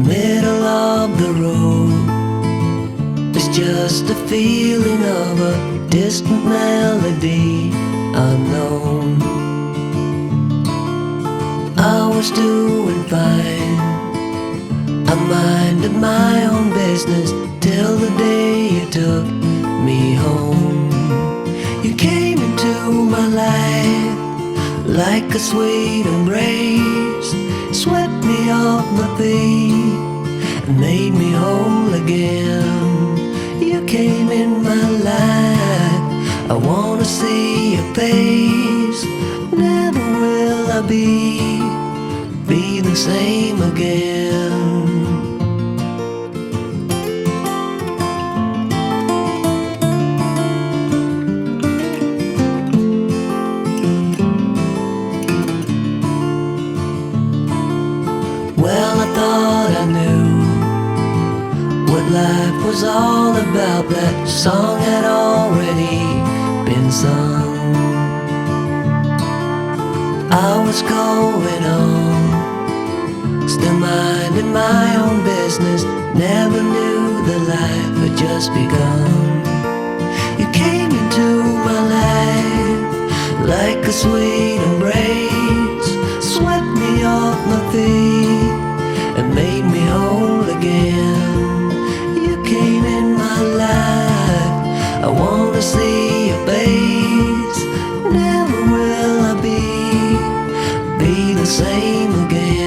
middle of the road. It's just a feeling of a distant melody unknown. I was doing fine, I minded my own business till the day you took me home. You came into my life like a sweet embrace, swept me off my feet and made me whole again. You came in my life, I wanna see your face. Never will I be the same again. Well, I thought I knew what life was all about. That song had already been sung. I was going on, still minding my own business. Never knew that life had just begun. You came into my life like a sweet embrace, swept me off my feet and made me whole again. You came in my life, I wanna see your face. Never will I be the same again.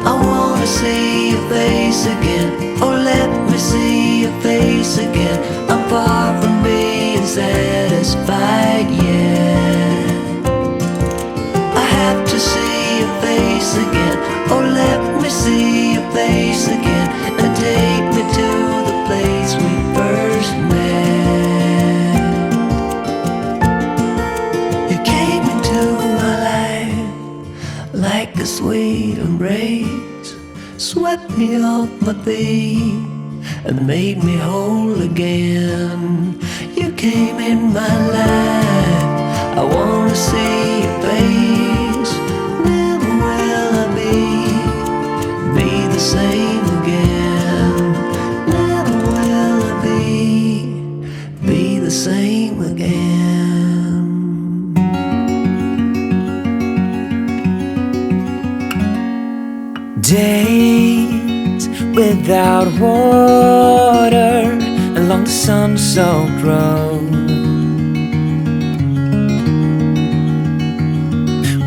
I wanna see your face again, oh let me see your face again. I'm far from being satisfied yet. I have to see your face again, oh let me see your face again, and take me to the place we first met. You came into my life like a sweet embrace, swept me off my feet and made me whole again. You came in my life, I wanna see your face. Never will I be the same again. Never will I be the same again. Days without water along the sun-soaked road.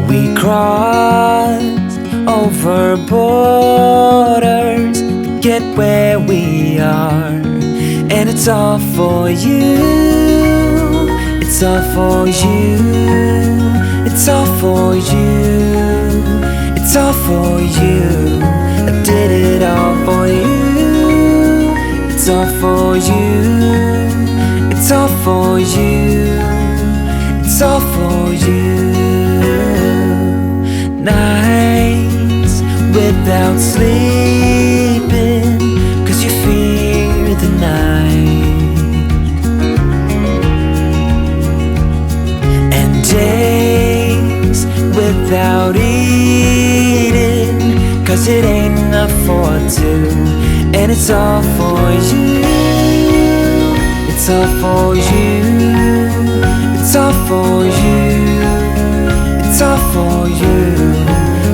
We crossed over borders to get where we are, and it's all for you. It's all for you. It's all for you. It's all for you. I did it all for you. It's all for you. It's all for you. It's all for you. Nights without sleeping 'cause you fear the night, and days without eating 'cause it ain't enough for two, and it's all for you. It's all for you. It's all for you. It's all for you.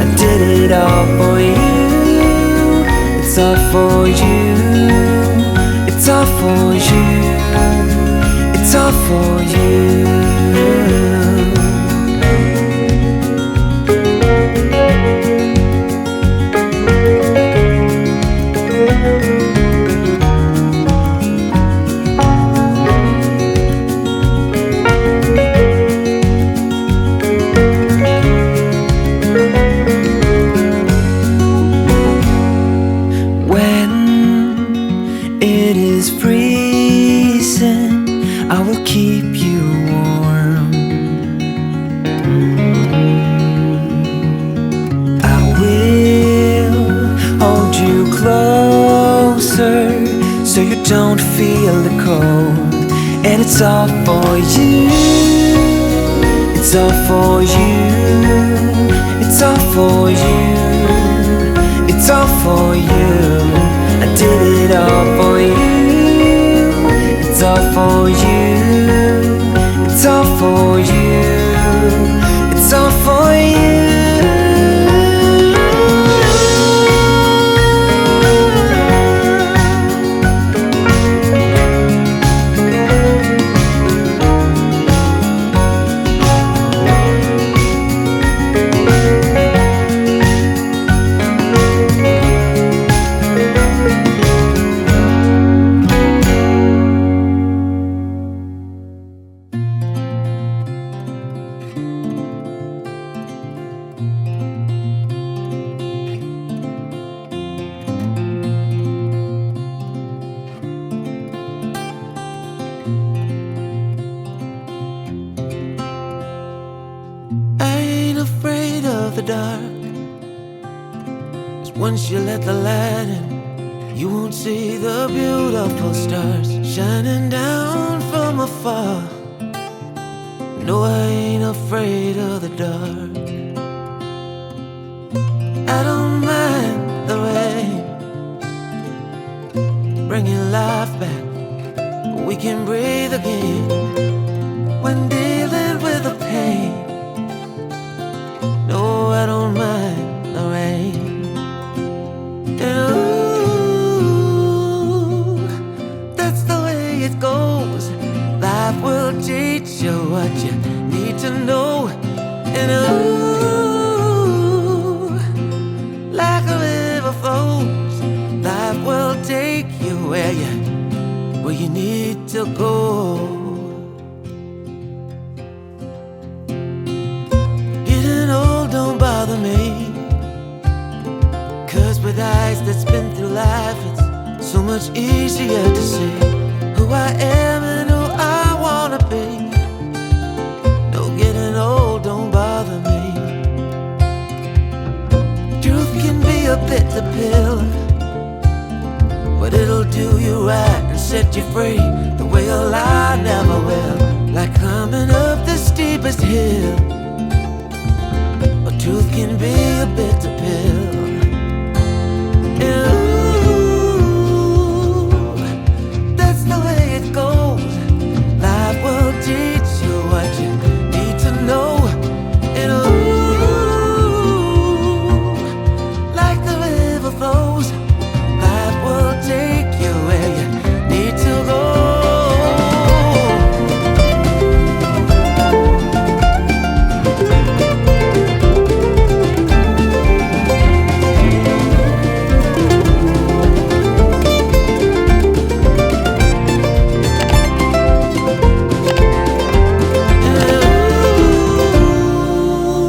I did it all for you. It's all for you. It's all for you. It's all for you. I will keep you warm. I will hold you closer so you don't feel the cold. And it's all for you. It's all for you. It's all for you. It's all for you. I did it all for you. It's all for you. It's all for you. It's all for you. Afraid of the dark, 'cause once you let the light in, you won't see the beautiful stars shining down from afar. No, I ain't afraid of the dark. I don't mind the rain, bringing life back. We can breathe again when dealing with the pain. No, I don't mind the rain. And ooh, that's the way it goes. Life will teach you what you need to know. And ooh, like a river flows, life will take you where you need to go. Don't bother me, 'cause with eyes that's been through life, it's so much easier to see who I am and who I wanna be. No, getting old don't bother me. Truth can be a bitter pill, but it'll do you right and set you free the way a lie never will. Like climbing up the steepest hill, truth can be a bitter pill.